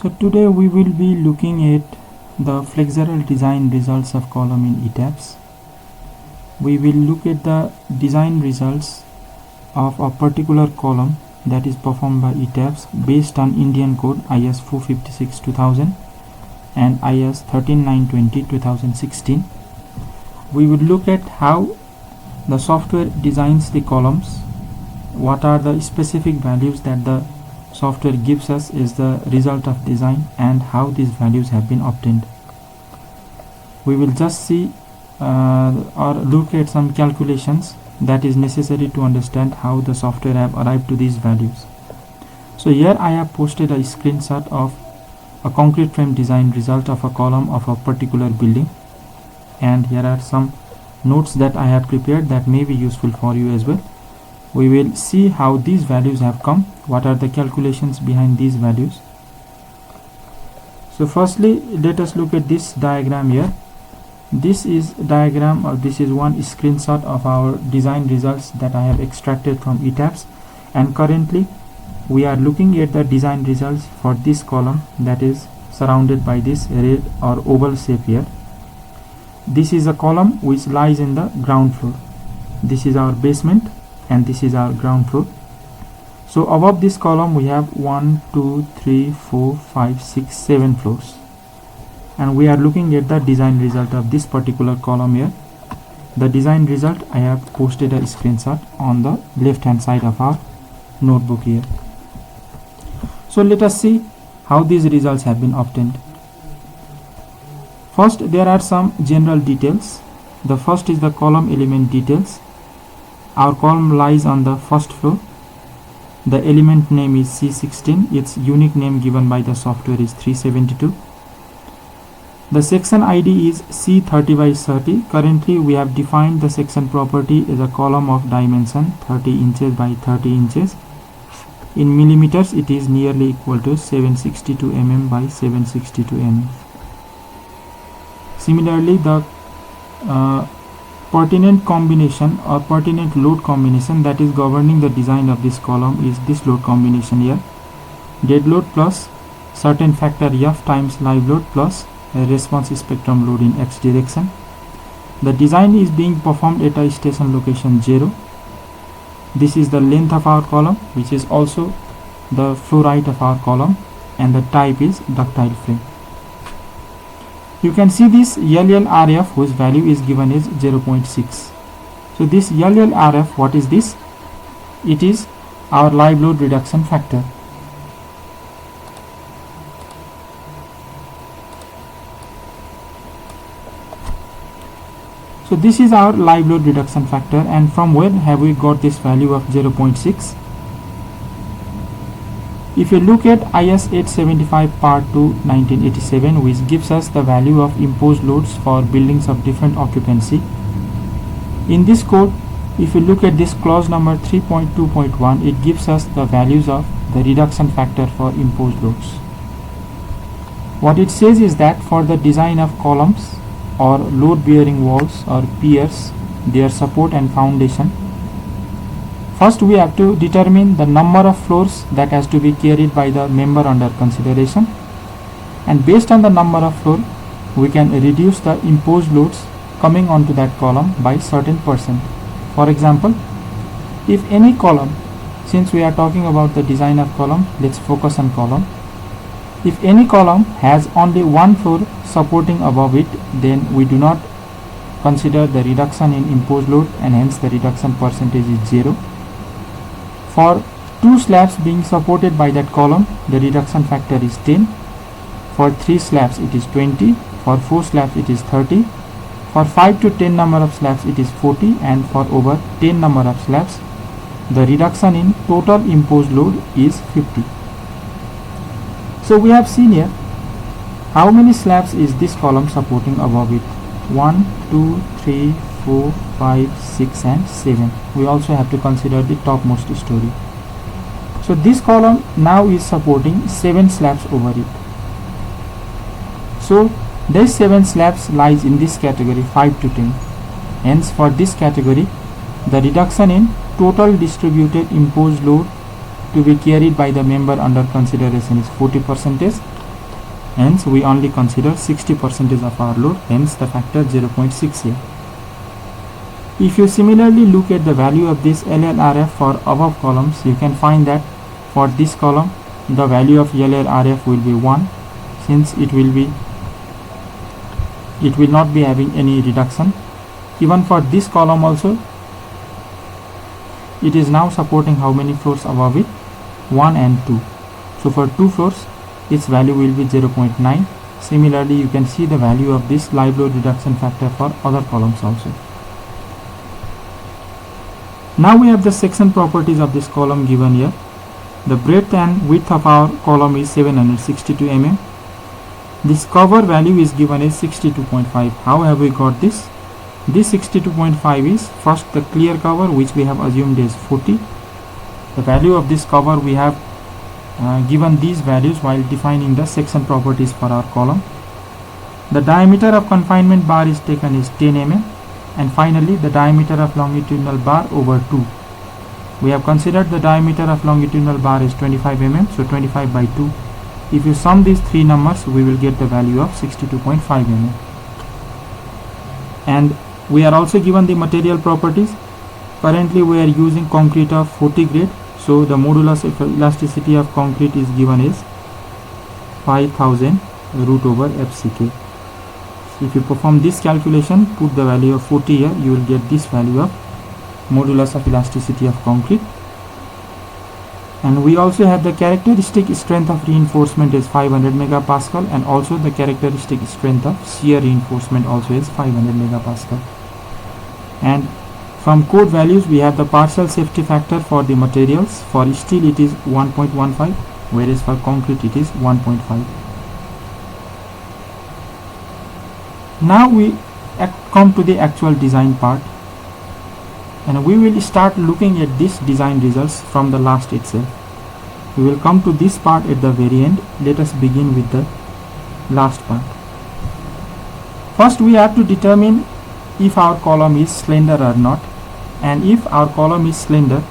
So today we will be looking at the flexural design results of column in ETABS. We will look at the design results of a particular column that is performed by ETABS based on Indian code IS 456-2000 and IS 13920-2016. We will look at how the software designs the columns, what are the specific values that the software gives us as the result of design, and how these values have been obtained. We will just see or look at some calculations that is necessary to understand how the software have arrived to these values. So here I have posted a screenshot of a concrete frame design result of a column of a particular building, and here are some notes that I have prepared that may be useful for you as well. We will see how these values have come, what are the calculations behind these values. So firstly, let us look at this diagram here. This is diagram, or this is one screenshot of our design results that I have extracted from ETABS, and currently we are looking at the design results for this column that is surrounded by this red or oval shape here. This is a column which lies in the ground floor. This is our basement and this is our ground floor. So above this column we have 1, 2, 3, 4, 5, 6, 7 floors, and we are looking at the design result of this particular column here. The design result I have posted a screenshot on the left hand side of our notebook here. So let us see how these results have been obtained. First, there are some general details. The first is the column element details. Our column lies on the first floor. The element name is C16. Its unique name given by the software is 372. The section ID is C30 by 30. Currently we have defined the section property as a column of dimension 30 inches by 30 inches. In millimeters it is nearly equal to 762 mm by 762 mm. Similarly, the pertinent combination or pertinent load combination that is governing the design of this column is this load combination here: dead load plus certain factor F times live load plus a response spectrum load in X direction. The design is being performed at a station location 0. This is the length of our column, which is also the flow height of our column, and the type is ductile frame. You can see this LLRF, whose value is given as 0.6. So this LLRF, what is this? It is our live load reduction factor. So this is our live load reduction factor, and from where have we got this value of 0.6? If you look at IS 875 Part 2 1987, which gives us the value of imposed loads for buildings of different occupancy. In this code, if you look at this clause number 3.2.1, it gives us the values of the reduction factor for imposed loads. What it says is that for the design of columns or load bearing walls or piers, their support and foundation, first we have to determine the number of floors that has to be carried by the member under consideration, and based on the number of floor we can reduce the imposed loads coming onto that column by certain percent. For example, if any column, since we are talking about the design of column, let's focus on column. If any column has only one floor supporting above it, then we do not consider the reduction in imposed load, and hence the reduction percentage is 0. For 2 slabs being supported by that column, the reduction factor is 10. For 3 slabs it is 20. For 4 slabs it is 30. For 5 to 10 number of slabs it is 40, and for over 10 number of slabs the reduction in total imposed load is 50. So we have seen here how many slabs is this column supporting above it: 1, 2, 3, 4, 5, 6 and 7. We also have to consider the topmost story. So this column now is supporting 7 slabs over it. So these 7 slabs lies in this category 5 to 10. Hence for this category the reduction in total distributed imposed load to be carried by the member under consideration is 40%, hence we only consider 60% of our load, hence the factor 0.6 here. If you similarly look at the value of this LLRF for above columns, you can find that for this column the value of LLRF will be 1, since it will not be having any reduction. Even for this column also, it is now supporting how many floors above it? 1 and 2. So for 2 floors its value will be 0.9. Similarly, you can see the value of this live load reduction factor for other columns also. Now we have the section properties of this column given here. The breadth and width of our column is 762 mm. This cover value is given as 62.5. How have we got this? This 62.5 is first the clear cover, which we have assumed is 40. The value of this cover we have given these values while defining the section properties for our column. The diameter of confinement bar is taken as 10 mm, and finally the diameter of longitudinal bar over 2. We have considered the diameter of longitudinal bar is 25 mm, so 25 by 2. If you sum these three numbers, we will get the value of 62.5 mm. And we are also given the material properties. Currently we are using concrete of 40 grade, so the modulus of elasticity of concrete is given as 5000 root over FCK. So if you perform this calculation, put the value of 40 here, you will get this value of modulus of elasticity of concrete. And we also have the characteristic strength of reinforcement is 500 megapascal, and also the characteristic strength of shear reinforcement also is 500 megapascal. And from code values we have the partial safety factor for the materials. For steel it is 1.15, whereas for concrete it is 1.5. Now we come to the actual design part, and we will start looking at this design results from the last itself. We will come to this part at the very end. Let us begin with the last part. First we have to determine if our column is slender or not, and if our column is slender,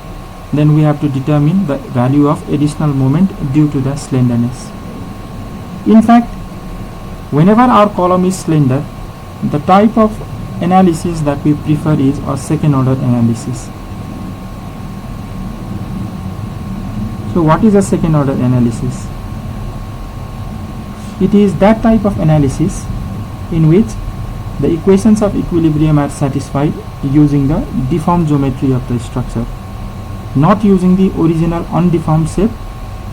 then we have to determine the value of additional moment due to the slenderness. In fact, whenever our column is slender, the type of analysis that we prefer is a second order analysis. So what is a second order analysis? It is that type of analysis in which the equations of equilibrium are satisfied using the deformed geometry of the structure, not using the original undeformed shape,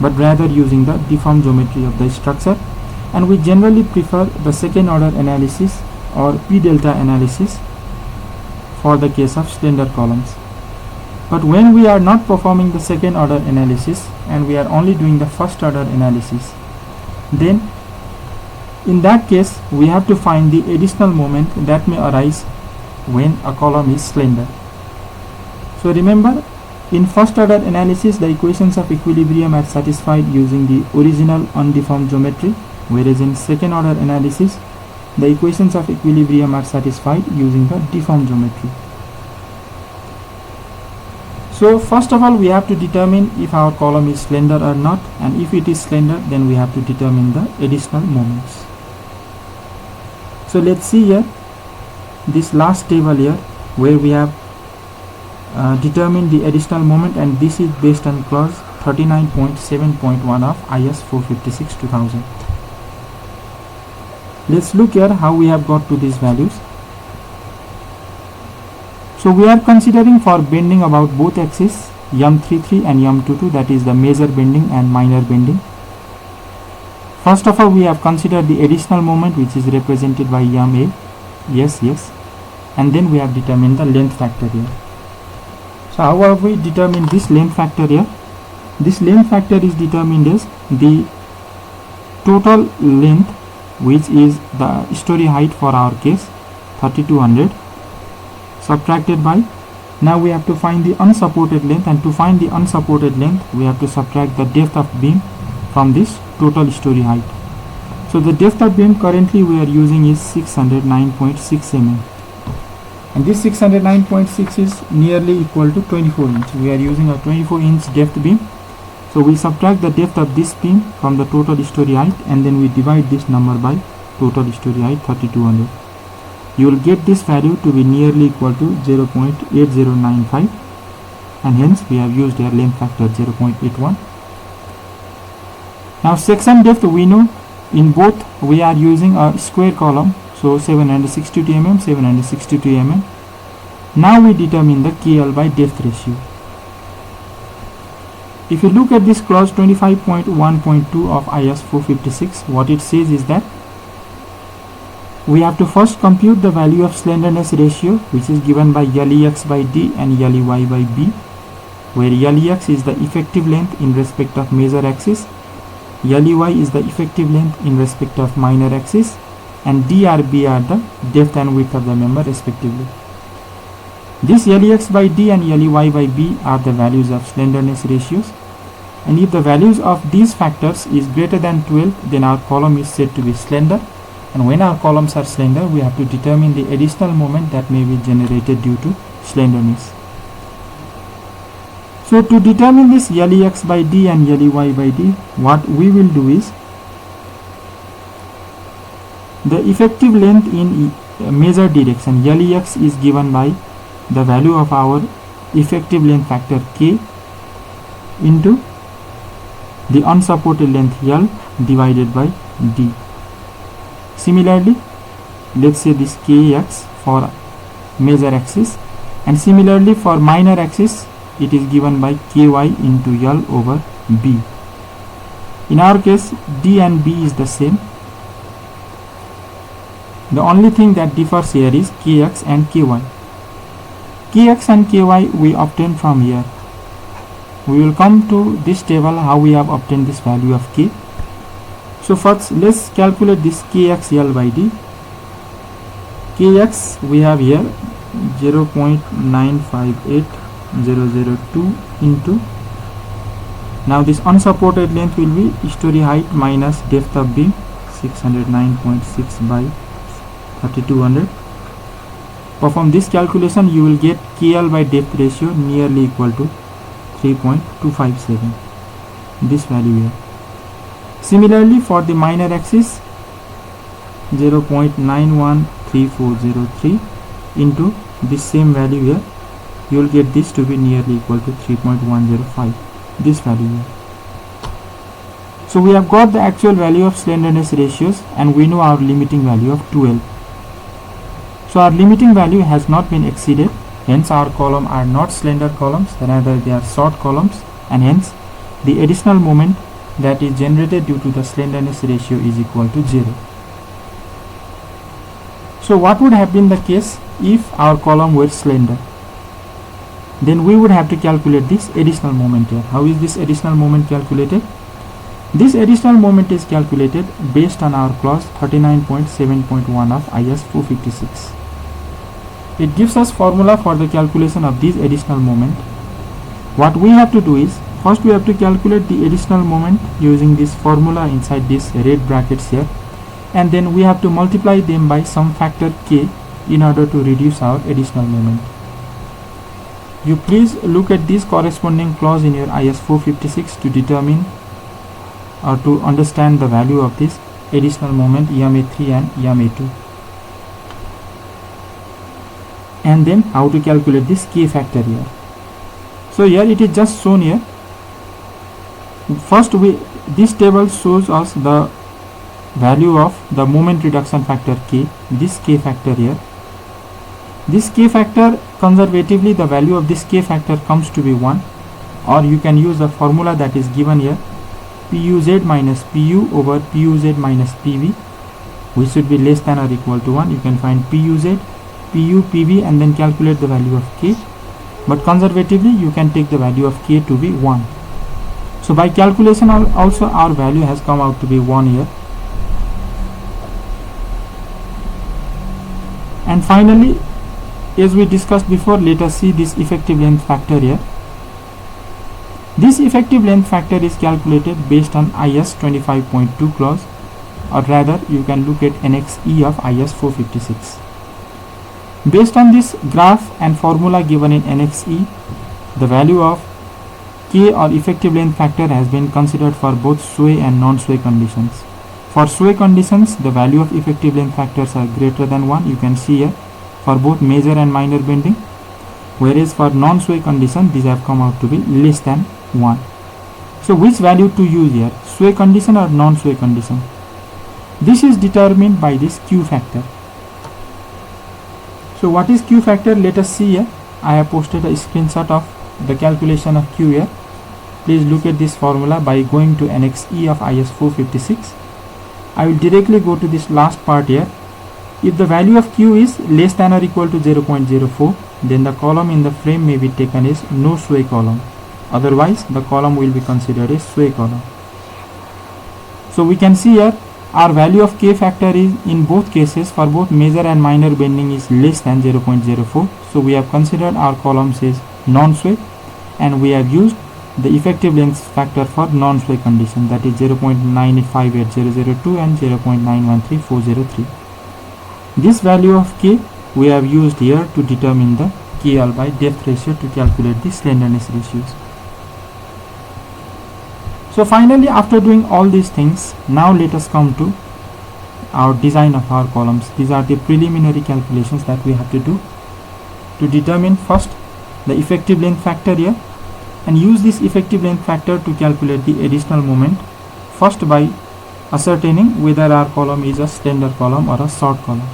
but rather using the deformed geometry of the structure. And we generally prefer the second order analysis or P delta analysis for the case of slender columns. But when we are not performing the second order analysis and we are only doing the first order analysis, then in that case we have to find the additional moment that may arise when a column is slender. So remember, in first order analysis the equations of equilibrium are satisfied using the original undeformed geometry, whereas in second order analysis the equations of equilibrium are satisfied using the deformed geometry. So first of all we have to determine if our column is slender or not, and if it is slender then we have to determine the additional moments. So let's see here this last table here where we have determined the additional moment, and this is based on clause 39.7.1 of IS 456-2000. Let's look here how we have got to these values. So we are considering for bending about both axes M33 and M22, that is the major bending and minor bending. First of all we have considered the additional moment, which is represented by MA, yes, and then we have determined the length factor here. So how have we determined this length factor here? This length factor is determined as the total length, which is the story height for our case 3200, subtracted by, now we have to find the unsupported length, and to find the unsupported length we have to subtract the depth of beam from this total story height. So the depth of beam currently we are using is 609.6 mm, and this 609.6 is nearly equal to 24 inch. We are using a 24 inch depth beam, So we subtract the depth of this beam from the total story height, and then we divide this number by total story height 3200. You will get this value to be nearly equal to 0.8095, and hence we have used a length factor 0.81. Now section depth, we know in both we are using a square column, so 762 mm, 762 mm. Now we determine the KL by depth ratio. If you look at this clause 25.1.2 of IS 456, what it says is that we have to first compute the value of slenderness ratio, which is given by LEX by D and LEY by B, where LEX is the effective length in respect of major axis, LEY is the effective length in respect of minor axis, and D or B are the depth and width of the member respectively. This LEX by D and LEY by B are the values of slenderness ratios, and if the values of these factors is greater than 12, then our column is said to be slender, and when our columns are slender, we have to determine the additional moment that may be generated due to slenderness. So to determine this LEX by D and LEY by D, what we will do is, the effective length in major direction LEX is given by the value of our effective length factor K into the unsupported length L divided by D. Similarly, let's say this Kx for major axis, and similarly for minor axis it is given by Ky into L over B. In our case, D and B is the same. The only thing that differs here is Kx and Ky. Kx and Ky we obtain from here. We will come to this table how we have obtained this value of K. So first let's calculate this Kxl by D. Kx we have here 0.958002 into, now this unsupported length will be story height minus depth of beam 609.6 by 3200. Perform this calculation, you will get KL by depth ratio nearly equal to 3.257, this value here. Similarly for the minor axis, 0.913403 into this same value here, you will get this to be nearly equal to 3.105, this value here. So we have got the actual value of slenderness ratios, and we know our limiting value of 12. So our limiting value has not been exceeded, hence our column are not slender columns, rather they are short columns, and hence the additional moment that is generated due to the slenderness ratio is equal to 0. So what would have been the case if our column were slender? Then we would have to calculate this additional moment here. How is this additional moment calculated? This additional moment is calculated based on our clause 39.7.1 of IS 456. It gives us formula for the calculation of this additional moment. What we have to do is, first we have to calculate the additional moment using this formula inside this red brackets here, and then we have to multiply them by some factor K in order to reduce our additional moment. You please look at this corresponding clause in your IS 456 to determine or to understand the value of this additional moment EMA3 and EMA2, and then how to calculate this K factor here. So here it is just shown here. First this table shows us the value of the moment reduction factor K, this K factor here. This K factor, conservatively the value of this K factor comes to be 1, or you can use the formula that is given here, PUZ minus PU over PUZ minus PV, which should be less than or equal to 1. You can find PUZ, PU, PV and then calculate the value of K, but conservatively you can take the value of K to be 1. So by calculation also our value has come out to be 1 here. And finally, as we discussed before, let us see this effective length factor here. This effective length factor is calculated based on IS 25.2 clause, or rather you can look at Annex E of IS 456. Based on this graph and formula given in Annex E, the value of K or effective length factor has been considered for both sway and non-sway conditions. For sway conditions, the value of effective length factors are greater than 1, you can see here, for both major and minor bending, whereas for non-sway condition these have come out to be less than 1. So which value to use here, sway condition or non-sway condition? This is determined by this Q factor. So what is Q factor? Let us see here. I have posted a screenshot of the calculation of Q here. Please look at this formula by going to Annex E of IS 456. I will directly go to this last part here. If the value of Q is less than or equal to 0.04, then the column in the frame may be taken as no sway column. Otherwise, the column will be considered a sway column. So we can see here our value of K factor is in both cases for both major and minor bending is less than 0.04. So we have considered our columns as non-sway, and we have used the effective length factor for non-sway condition, that is 0.9858002 and 0.913403. This value of K we have used here to determine the KL by depth ratio to calculate the slenderness ratios. So finally, after doing all these things, now let us come to our design of our columns. These are the preliminary calculations that we have to do to determine first the effective length factor here, and use this effective length factor to calculate the additional moment, first by ascertaining whether our column is a slender column or a short column.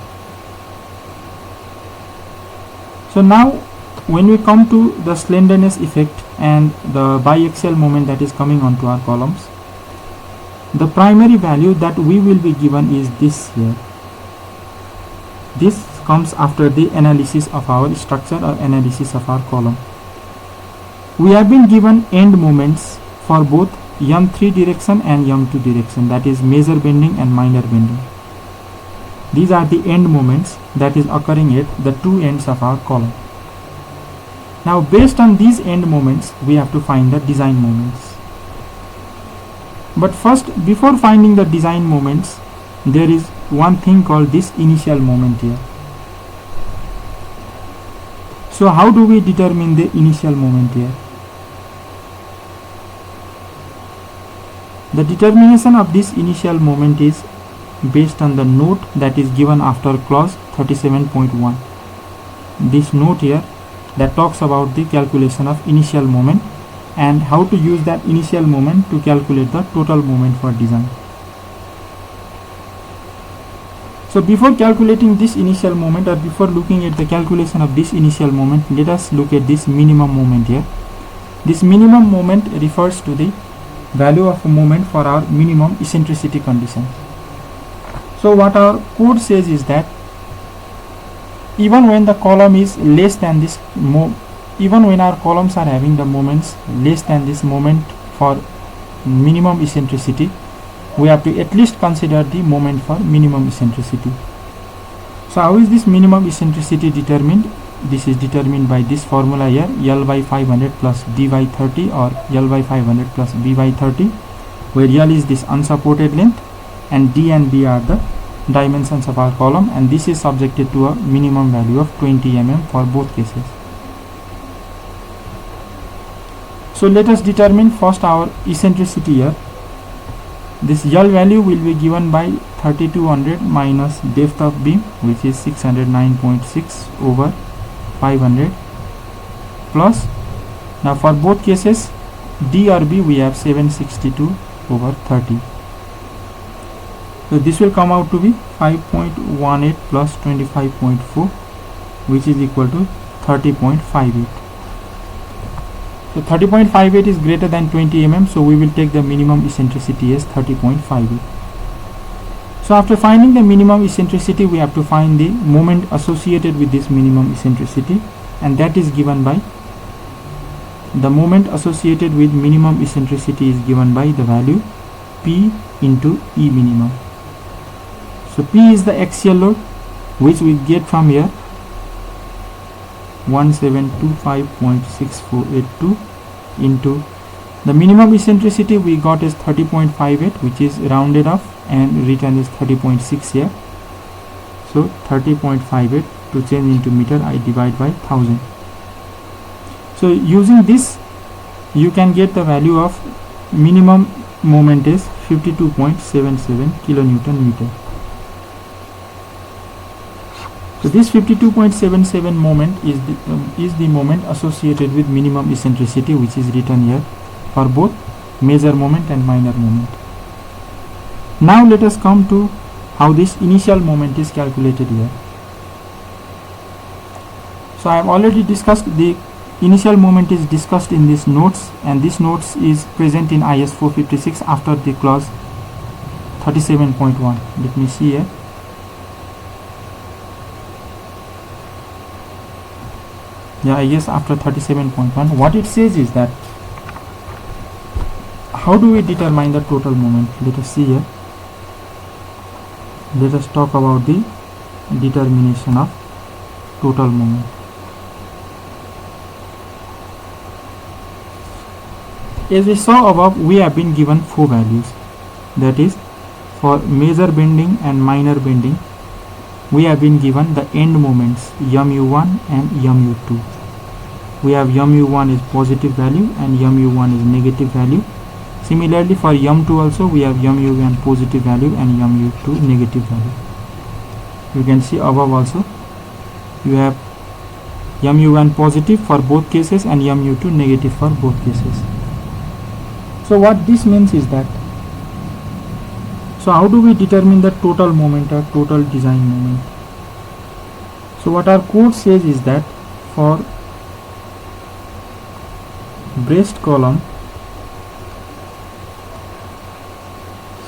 So now when we come to the slenderness effect and the biaxial moment that is coming onto our columns, the primary value that we will be given is this here. This comes after the analysis of our structure or analysis of our column. We have been given end moments for both M3 direction and M2 direction, that is major bending and minor bending. These are the end moments that is occurring at the two ends of our column. Now based on these end moments, we have to find the design moments. But first, before finding the design moments, there is one thing called this initial moment here. So how do we determine the initial moment here? The determination of this initial moment is based on the note that is given after clause 37.1. This note here that talks about the calculation of initial moment and how to use that initial moment to calculate the total moment for design. So before calculating this initial moment, or before looking at the calculation of this initial moment, let us look at this minimum moment here. This minimum moment refers to the value of a moment for our minimum eccentricity condition. So what our code says is that even when the column is less than this, even when our columns are having the moments less than this moment for minimum eccentricity, we have to at least consider the moment for minimum eccentricity. So how is this minimum eccentricity determined? This is determined by this formula here, L by 500 plus D by 30 or L by 500 plus B by 30, where L is this unsupported length and D and B are the dimensions of our column, and this is subjected to a minimum value of 20 mm for both cases. So let us determine first our eccentricity here. This L value will be given by 3200 minus depth of beam, which is 609.6 over 500 plus, now for both cases D or B we have 762 over 30. So this will come out to be 5.18 plus 25.4, which is equal to 30.58. So 30.58 is greater than 20 mm, so we will take the minimum eccentricity as 30.58. So after finding the minimum eccentricity, we have to find the moment associated with this minimum eccentricity, and that is given by the moment associated with minimum eccentricity is given by the value P into E minimum. So P is the axial load, which we get from here 1725.6482 into the minimum eccentricity we got is 30.58, which is rounded off and written as 30.6 here. So 30.58, to change into meter I divide by 1000. So using this you can get the value of minimum moment is 52.77 kilonewton meter. So this 52.77 moment is the moment associated with minimum eccentricity, which is written here for both major moment and minor moment. Now let us come to how this initial moment is calculated here. So I have already discussed the initial moment is discussed in these notes, and this notes is present in IS 456 after the clause 37.1. Let me see here. Yeah, yes, after 37.1, what it says is that how do we determine the total moment? Let us see here. Let us talk about the determination of total moment. As we saw above, we have been given 4 values, that is, for major bending and minor bending we have been given the end moments mu1 and mu2. We have mu1 is positive value and mu1 is negative value. Similarly for mu2 also we have mu1 positive value and mu2 negative value. You can see above also you have mu1 positive for both cases and mu2 negative for both cases. So what this means is that, so how do we determine the total moment or total design moment? So what our code says is that for braced column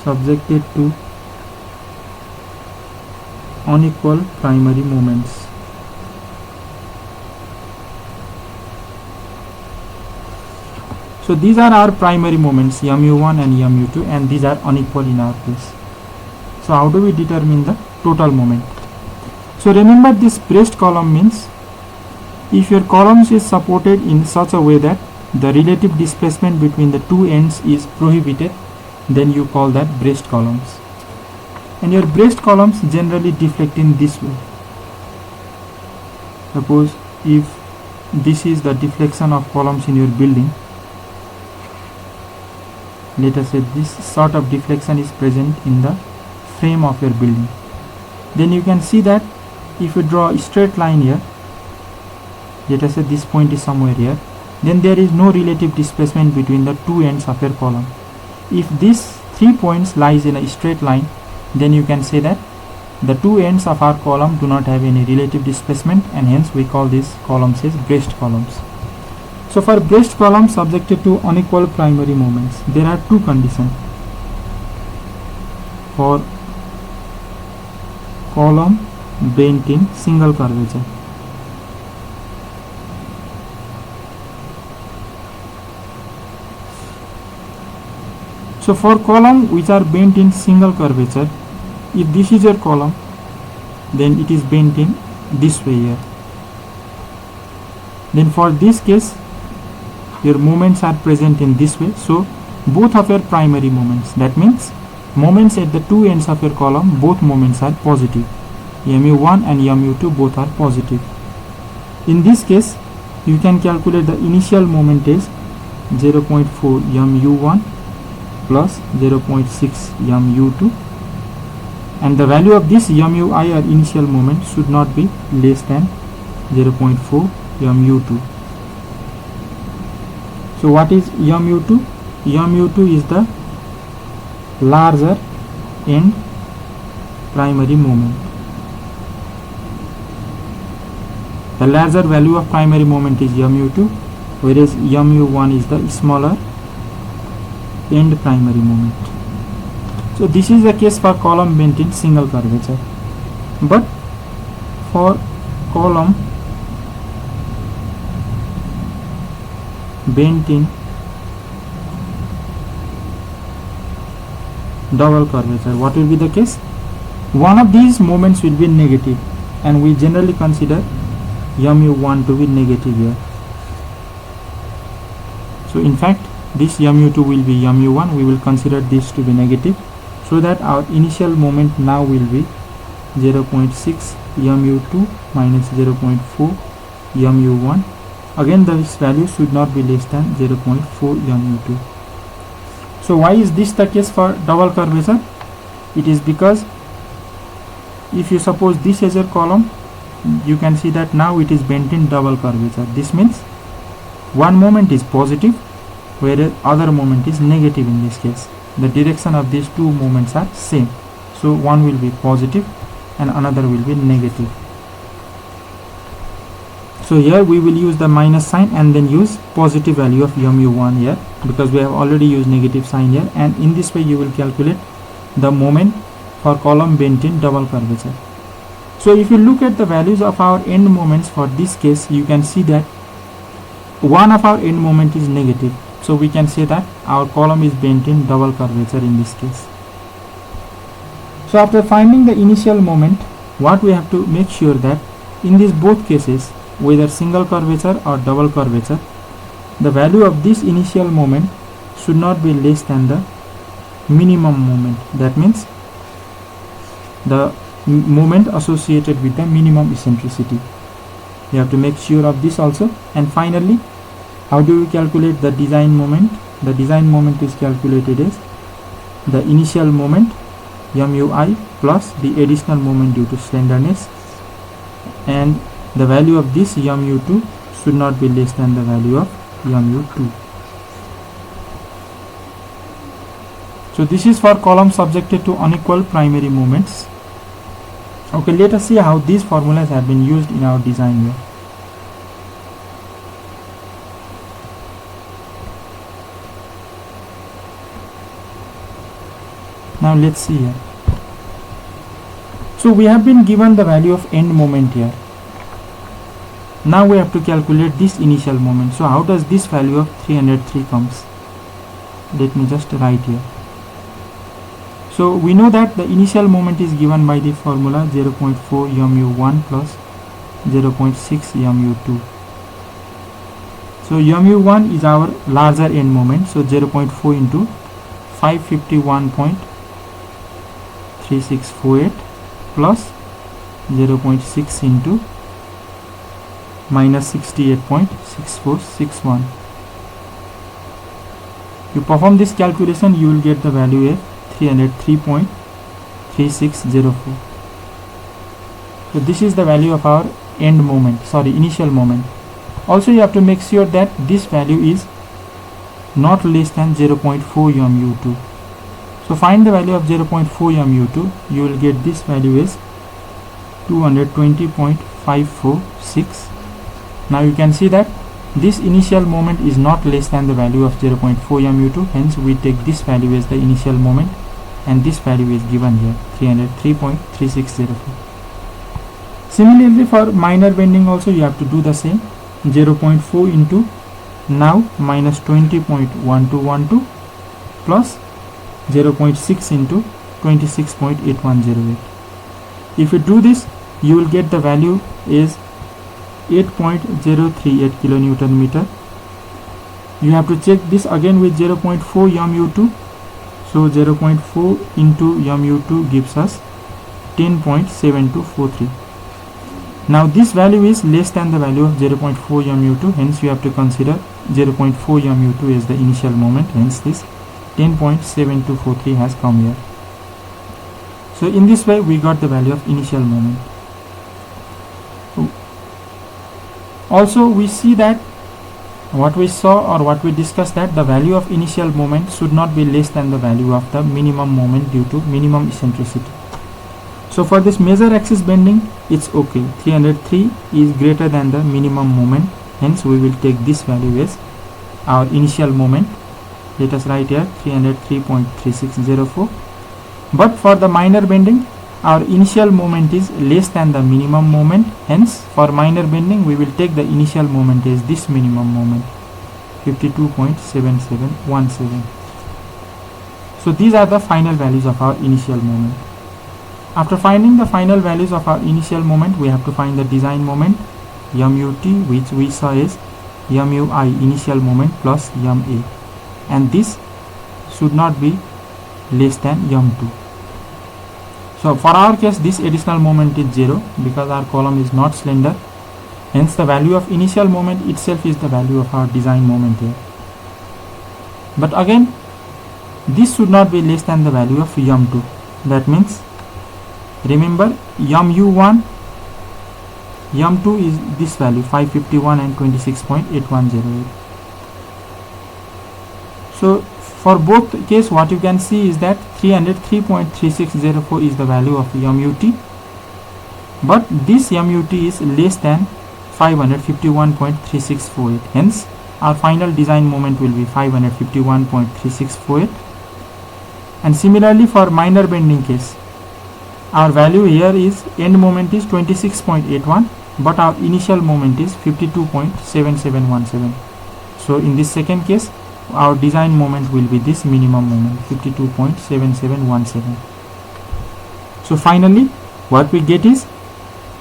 subjected to unequal primary moments, so these are our primary moments mu1 and mu2, and these are unequal in our case. So how do we determine the total moment? So remember, this braced column means if your columns is supported in such a way that the relative displacement between the two ends is prohibited, then you call that braced columns. And your braced columns generally deflect in this way. Suppose if this is the deflection of columns in your building, let us say this sort of deflection is present in the frame of your building, then you can see that if you draw a straight line here, let us say this point is somewhere here, then there is no relative displacement between the two ends of your column. If these 3 points lies in a straight line, then you can say that the two ends of our column do not have any relative displacement, and hence we call these columns as braced columns. So for braced columns subjected to unequal primary moments, there are 2 conditions. For column bent in single curvature, so for column which are bent in single curvature, if this is your column, then it is bent in this way here. Then for this case, your moments are present in this way. So both of your primary moments, that means moments at the two ends of your column, both moments are positive. mu1 and mu2 both are positive. In this case, you can calculate the initial moment is 0.4 mu1 plus 0.6 mu2, and the value of this mui or initial moment should not be less than 0.4 mu2. So what is mu2? mu2 is the larger end primary moment. The larger value of primary moment is mu2, whereas mu1 is the smaller end primary moment. So this is the case for column bent in single curvature. But for column bent in double curvature, what will be the case? One of these moments will be negative, and we generally consider mu1 to be negative here. So in fact this mu2 will be mu1, we will consider this to be negative, so that our initial moment now will be 0.6 mu2 minus 0.4 mu1, again this value should not be less than 0.4 mu2. So why is this the case for double curvature? It is because if you suppose this as your column, you can see that now it is bent in double curvature. This means one moment is positive whereas other moment is negative. In this case the direction of these two moments are same, so one will be positive and another will be negative. So here we will use the minus sign and then use positive value of mu1 here, because we have already used negative sign here, and in this way you will calculate the moment for column bent in double curvature. So if you look at the values of our end moments for this case, you can see that one of our end moment is negative, so we can say that our column is bent in double curvature in this case. So after finding the initial moment, what we have to make sure that in these both cases, whether single curvature or double curvature, the value of this initial moment should not be less than the minimum moment. That means the moment associated with the minimum eccentricity. You have to make sure of this also. And finally, how do we calculate the design moment? The design moment is calculated as the initial moment mui plus the additional moment due to slenderness, and the value of this mu2 should not be less than the value of mu2. So this is for column subjected to unequal primary moments. Okay, let us see how these formulas have been used in our design here. Now let's see here. So we have been given the value of end moment here. Now we have to calculate this initial moment. So how does this value of 303 comes? Let me just write here. So we know that the initial moment is given by the formula 0.4 mu1 plus 0.6 mu2. So mu1 is our larger end moment, so 0.4 into 551.3648 plus 0.6 into minus 68.6461. You perform this calculation, you will get the value of 303.3604. So this is the value of our end moment, initial moment. Also you have to make sure that this value is not less than 0.4 mu2. So find the value of 0.4 mu2, you will get this value is 220.546. Now you can see that this initial moment is not less than the value of 0.4 mu2, hence we take this value as the initial moment, and this value is given here 303.3604. Similarly for minor bending also you have to do the same. 0.4 into now minus 20.1212 plus 0.6 into 26.8108. If you do this, you will get the value is 8.038 kilonewton meter. You have to check this again with 0.4 mu2. So 0.4 into mu2 gives us 10.7243. Now this value is less than the value of 0.4 mu2, hence you have to consider 0.4 mu2 as the initial moment, hence this 10.7243 has come here. So in this way we got the value of initial moment. Also we see that what we saw or what we discussed, that the value of initial moment should not be less than the value of the minimum moment due to minimum eccentricity. So for this major axis bending, it's okay. 303 is greater than the minimum moment, hence we will take this value as our initial moment. Let us write here 303.3604. But for the minor bending, our initial moment is less than the minimum moment, hence for minor bending we will take the initial moment as this minimum moment, 52.7717. So these are the final values of our initial moment. After finding the final values of our initial moment, we have to find the design moment mut, which we saw is mui initial moment plus ma, and this should not be less than m2. So for our case this additional moment is 0 because our column is not slender, Hence the value of initial moment itself is the value of our design moment here. But again, this should not be less than the value of yum2. That means, remember, yum1, yum2 is this value 551 and 26.8108. So for both case, what you can see is that 303.3604 is the value of yum-ut, but this yum-ut is less than 551.3648. Hence our final design moment will be 551.3648. And similarly for minor bending case, our value here is end moment is 26.81, but our initial moment is 52.7717. So in this second case, our design moment will be this minimum moment, 52.7717. So finally what we get is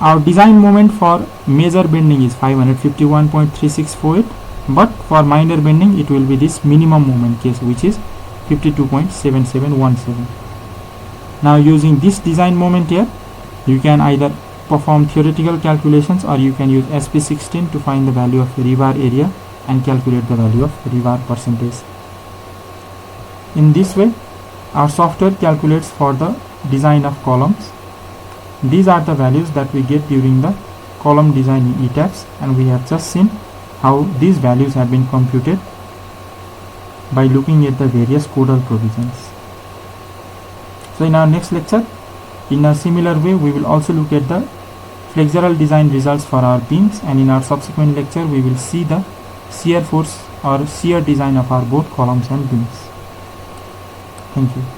our design moment for major bending is 551.3648, but for minor bending it will be this minimum moment case, which is 52.7717. Now using this design moment here, you can either perform theoretical calculations or you can use SP16 to find the value of rebar area and calculate the value of rebar percentage. In this way, our software calculates for the design of columns. These are the values that we get during the column design in ETABS, and we have just seen how these values have been computed by looking at the various codal provisions. So in our next lecture, in a similar way, we will also look at the flexural design results for our beams, and in our subsequent lecture we will see the shear force or shear design of our both columns and beams. Thank you.